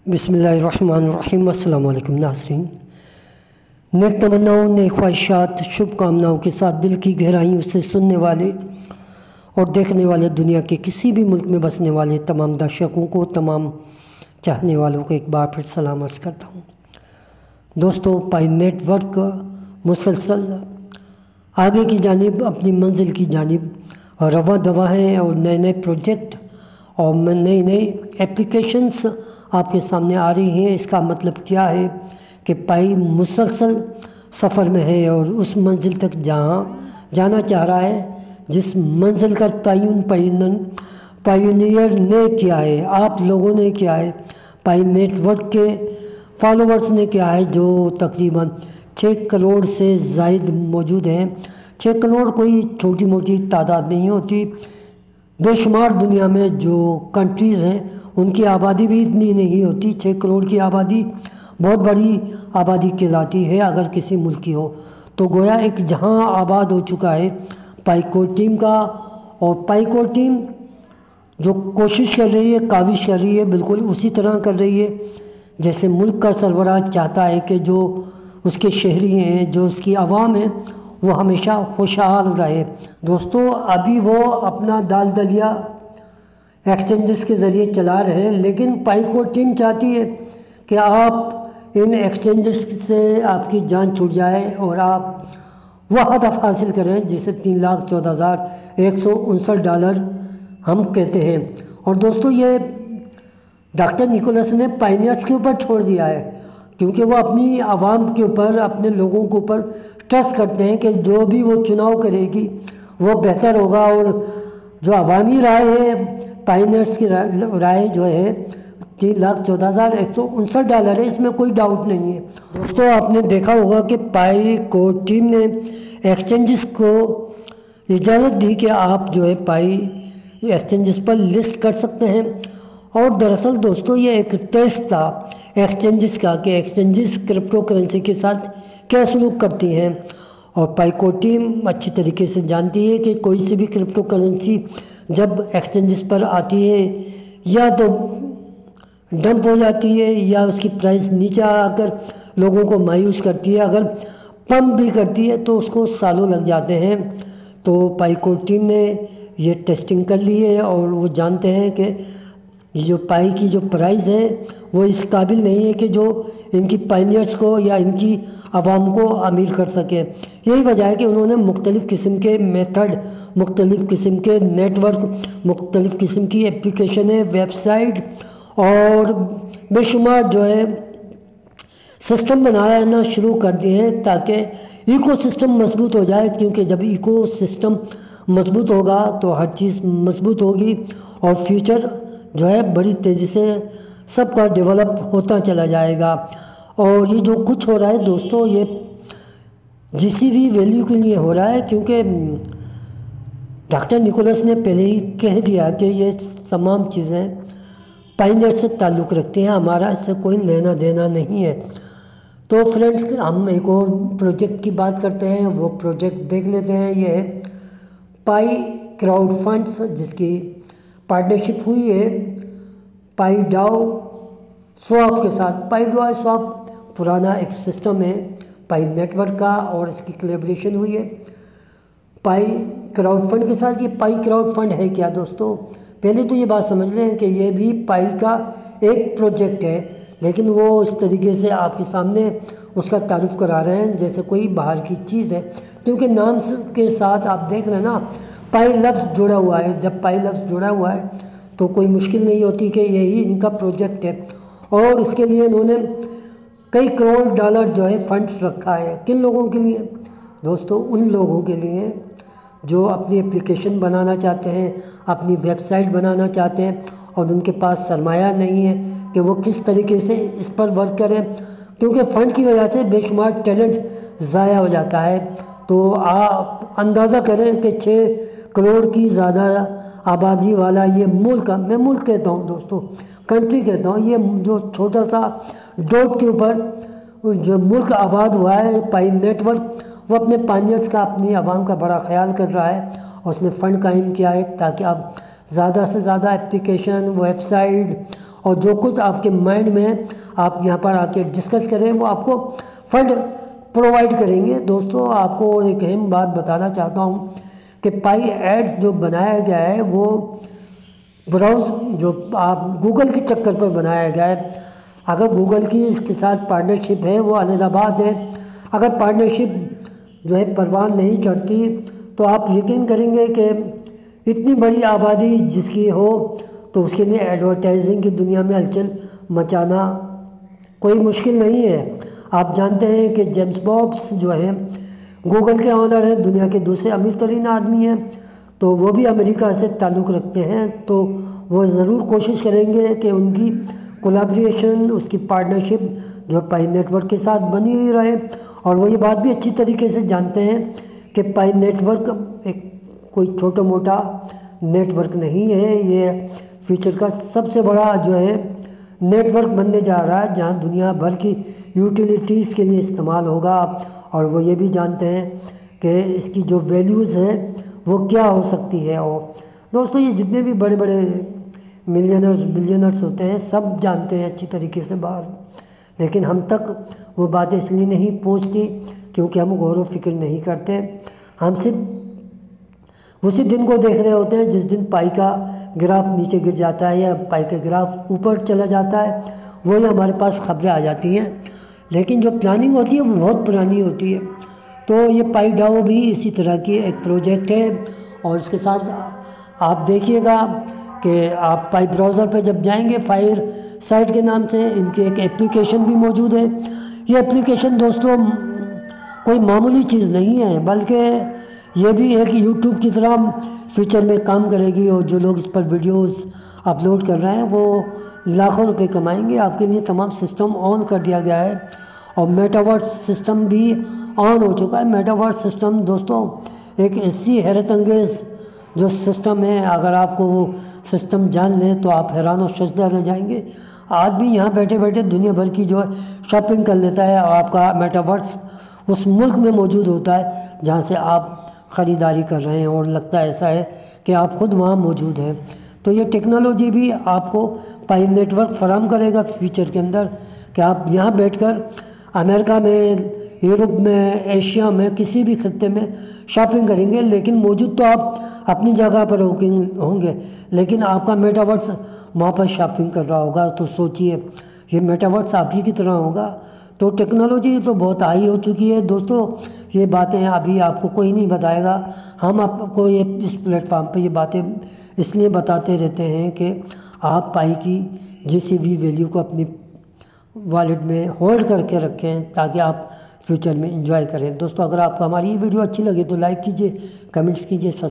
बिस्मिल्लाहिर्रहमानिर्रहीम। अस्सलाम वालेकुम नाज़रीन। नेक तमन्नाओं, नेक ख्वाहिशात, शुभकामनाओं के साथ दिल की गहराइयों से सुनने वाले और देखने वाले दुनिया के किसी भी मुल्क में बसने वाले तमाम दर्शकों को, तमाम चाहने वालों को एक बार फिर सलाम अर्ज़ करता हूँ। दोस्तों, पाई नेटवर्क मुसलसल आगे की जानिब, अपनी मंजिल की जानिब रवा दवा है और नए नए प्रोजेक्ट और नई नई एप्लीकेशंस आपके सामने आ रही हैं। इसका मतलब क्या है कि पाई मुसलसल सफ़र में है और उस मंजिल तक जहाँ जाना चाह रहा है, जिस मंजिल का तयन पायोनियर ने किया है, आप लोगों ने किया है, पाई नेटवर्क के फॉलोवर्स ने किया है, जो तकरीबन 6 करोड़ से ज़ायद मौजूद हैं। 6 करोड़ कोई छोटी मोटी तादाद नहीं होती। बेशुमार दुनिया में जो कंट्रीज़ हैं उनकी आबादी भी इतनी नहीं होती। 6 करोड़ की आबादी बहुत बड़ी आबादी कहलाती है अगर किसी मुल्क की हो। तो गोया एक जहां आबाद हो चुका है पाईकोट टीम का, और पाईकोट टीम जो कोशिश कर रही है, काविश कर रही है, बिल्कुल उसी तरह कर रही है जैसे मुल्क का सरबराह चाहता है कि जो उसके शहरी हैं, जो उसकी आवाम है, वो हमेशा खुशहाल रहे। दोस्तों, अभी वो अपना दाल दलिया एक्सचेंजेस के ज़रिए चला रहे हैं, लेकिन पाईकोट टीम चाहती है कि आप इन एक्सचेंजेस से आपकी जान छूट जाए और आप वह हदफ हासिल करें जिसे $3,14,159 हम कहते हैं। और दोस्तों, ये डॉक्टर निकोलस ने पायनियर्स के ऊपर छोड़ दिया है, क्योंकि वो अपनी आवाम के ऊपर, अपने लोगों के ऊपर ट्रस्ट करते हैं कि जो भी वो चुनाव करेगी वो बेहतर होगा। और जो अवामी राय है, पायनियर्स की राय जो है $3,14,159 है, इसमें कोई डाउट नहीं है। दोस्तों, आपने देखा होगा कि पाईकोट टीम ने एक्सचेंजेस को इजाज़त दी कि आप जो है पाई एक्सचेंजेस पर लिस्ट कर सकते हैं। और दरअसल दोस्तों, ये एक टेस्ट था एक्सचेंजेस का कि एक्सचेंजेस क्रिप्टो करेंसी के साथ क्या सलूक करती हैं। और पाईकोट टीम अच्छी तरीके से जानती है कि कोई सी भी क्रिप्टो करेंसी जब एक्सचेंजेस पर आती है या तो डंप हो जाती है या उसकी प्राइस नीचे आकर लोगों को मायूस करती है। अगर पंप भी करती है तो उसको सालों लग जाते हैं। तो पाईकोट टीम ने ये टेस्टिंग कर ली है और वो जानते हैं कि ये जो पाई की जो प्राइस है वो इस काबिल नहीं है कि जो इनकी पायनियर्स को या इनकी आवाम को अमीर कर सके। यही वजह है कि उन्होंने मुख्तलिफ़ किस्म के मेथड, मुख्तलिफ़ किस्म के नेटवर्क, मुख्तलिफ़ किस्म की एप्लीकेशनें, वेबसाइट और बेशुमार जो है सिस्टम बनाना शुरू कर दिए हैं ताकि इको सिस्टम मजबूत हो जाए। क्योंकि जब इको सिस्टम मजबूत होगा तो हर चीज़ मजबूत होगी और फ्यूचर जो है बड़ी तेज़ी से सबका डेवलप होता चला जाएगा। और ये जो कुछ हो रहा है दोस्तों, ये जीसीवी वैल्यू के लिए हो रहा है, क्योंकि डॉक्टर निकोलस ने पहले ही कह दिया कि ये तमाम चीज़ें पायनियर से ताल्लुक़ रखती हैं, हमारा इससे कोई लेना देना नहीं है। तो फ्रेंड्स, हम एक और प्रोजेक्ट की बात करते हैं, वो प्रोजेक्ट देख लेते हैं। ये है पाई क्राउड फंड्स, जिसकी पार्टनरशिप हुई है पाईडाओ स्वैप के साथ। पाईडाओ स्वैप पुराना एक सिस्टम है पाई नेटवर्क का और इसकी कोलैबोरेशन हुई है पाई क्राउड फंड के साथ। ये पाई क्राउड फंड है क्या दोस्तों? पहले तो ये बात समझ लें कि ये भी पाई का एक प्रोजेक्ट है, लेकिन वो इस तरीके से आपके सामने उसका तारुफ करा रहे हैं जैसे कोई बाहर की चीज़ है, क्योंकि नाम के साथ आप देख रहे हैं ना, पाई लफ्ज़ जुड़ा हुआ है। जब पाई लफ्ज़ जुड़ा हुआ है तो कोई मुश्किल नहीं होती कि यही इनका प्रोजेक्ट है। और इसके लिए इन्होंने कई करोड़ डॉलर जो है फंड्स रखा है। किन लोगों के लिए दोस्तों? उन लोगों के लिए जो अपनी एप्लीकेशन बनाना चाहते हैं, अपनी वेबसाइट बनाना चाहते हैं और उनके पास सरमाया नहीं है कि वो किस तरीके से इस पर वर्क करें, क्योंकि फ़ंड की वजह से बेशुमार टैलेंट ज़ाया हो जाता है। तो आप अंदाज़ा करें कि 6 करोड़ की ज़्यादा आबादी वाला ये मुल्क, मैं मुल्क कहता हूँ दोस्तों, कंट्री कहता हूँ, ये जो छोटा सा डॉट के ऊपर जो मुल्क आबाद हुआ है पाई नेटवर्क, वो अपने पायनियर्स का, अपनी आवाम का बड़ा ख्याल कर रहा है और उसने फ़ंड कायम किया है ताकि अब زیادہ سے زیادہ اپلیکیشن، ویب سائٹ اور جو کچھ آپ کے مائنڈ میں ہے آپ یہاں پر آ کے ڈسکس کریں، وہ آپ کو فنڈ پرووائڈ کریں گے۔ دوستوں آپ کو ایک اہم بات بتانا چاہتا ہوں کہ پائی ایڈز جو بنایا گیا ہے وہ جو آپ گوگل کی ٹکر پر بنایا گیا ہے۔ اگر گوگل کی اس کے ساتھ پارٹنرشپ ہے وہ علیحدہ بات ہے، اگر پارٹنرشپ جو ہے پروان نہیں چڑھتی تو آپ یقین کریں گے کہ اتنی بڑی آبادی جس کی ہو تو اس کے لیے ایڈورٹائزنگ کی دنیا میں ہلچل مچانا کوئی مشکل نہیں ہے۔ آپ جانتے ہیں کہ جیمس بابس جو ہے گوگل کے آنر ہیں، دنیا کے دوسرے امیر ترین آدمی ہیں، تو وہ بھی امریکہ سے تعلق رکھتے ہیں، تو وہ ضرور کوشش کریں گے کہ ان کی کولیبریشن، اس کی پارٹنرشپ جو پائی نیٹ ورک کے ساتھ بنی ہوئی رہے۔ اور وہ یہ بات بھی اچھی طریقے سے جانتے ہیں کہ پائی نیٹ ورک ایک کوئی چھوٹا موٹا نیٹ ورک نہیں ہے، یہ فیوچر کا سب سے بڑا جو ہے نیٹ ورک بننے جا رہا ہے جہاں دنیا بھر کی یوٹیلیٹیز کے لیے استعمال ہوگا۔ اور وہ یہ بھی جانتے ہیں کہ اس کی جو ویلیوز ہے وہ کیا ہو سکتی ہے۔ اور دوستوں یہ جتنے بھی بڑے بڑے ملینرز بلینرز ہوتے ہیں سب جانتے ہیں اچھی طریقے سے بات، لیکن ہم تک وہ باتیں اس لیے نہیں پہنچتی کیونکہ ہم غور و فکر نہیں کرتے، ہم صرف اسی دن کو دیکھ رہے ہوتے ہیں جس دن پائی کا گراف نیچے گر جاتا ہے یا پائی کا گراف اوپر چلا جاتا ہے، وہی ہمارے پاس خبریں آ جاتی ہیں، لیکن جو پلاننگ ہوتی ہے وہ بہت پرانی ہوتی ہے۔ تو یہ پائی ڈاؤ بھی اسی طرح کی ایک پروجیکٹ ہے، اور اس کے ساتھ آپ دیکھیے گا کہ آپ پائی براؤزر پہ جب جائیں گے، فائر سائٹ کے نام سے ان کی ایک اپلیکیشن بھی موجود ہے۔ یہ اپلیکیشن دوستوں کوئی معمولی چیز نہیں ہے، بلکہ یہ بھی ایک یوٹیوب کی طرح فیوچر میں کام کرے گی، اور جو لوگ اس پر ویڈیوز اپلوڈ کر رہے ہیں وہ لاکھوں روپے کمائیں گے۔ آپ کے لیے تمام سسٹم آن کر دیا گیا ہے، اور میٹاورس سسٹم بھی آن ہو چکا ہے۔ میٹاورس سسٹم دوستوں ایک ایسی حیرت انگیز جو سسٹم ہے، اگر آپ کو وہ سسٹم جان لیں تو آپ حیران و شزدہ رہ جائیں گے۔ آدمی یہاں بیٹھے بیٹھے دنیا بھر کی جو ہے شاپنگ کر لیتا ہے، اور آپ کا میٹاورس اس ملک میں موجود ہوتا ہے جہاں سے آپ خریداری کر رہے ہیں، اور لگتا ہے ایسا ہے کہ آپ خود وہاں موجود ہیں۔ تو یہ ٹیکنالوجی بھی آپ کو پائی نیٹ ورک فراہم کرے گا فیوچر کے اندر کہ آپ یہاں بیٹھ کر امریکہ میں، یورپ میں، ایشیا میں، کسی بھی خطے میں شاپنگ کریں گے، لیکن موجود تو آپ اپنی جگہ پر ہوں گے، لیکن آپ کا میٹاورس وہاں پر شاپنگ کر رہا ہوگا۔ تو سوچئے یہ میٹاورس آپ ہی کی طرح ہوگا۔ تو ٹیکنالوجی تو بہت ہائی ہو چکی ہے دوستوں، یہ باتیں ابھی آپ کو کوئی نہیں بتائے گا، ہم آپ کو اس پلیٹ فارم پہ یہ باتیں اس لیے بتاتے رہتے ہیں کہ آپ پائی کی جسی بھی ویلیو کو اپنی والیٹ میں ہولڈ کر کے رکھیں تاکہ آپ فیوچر میں انجوائے کریں۔ دوستوں اگر آپ کو ہماری یہ ویڈیو اچھی لگے تو لائک کیجئے، کمنٹس کیجئے۔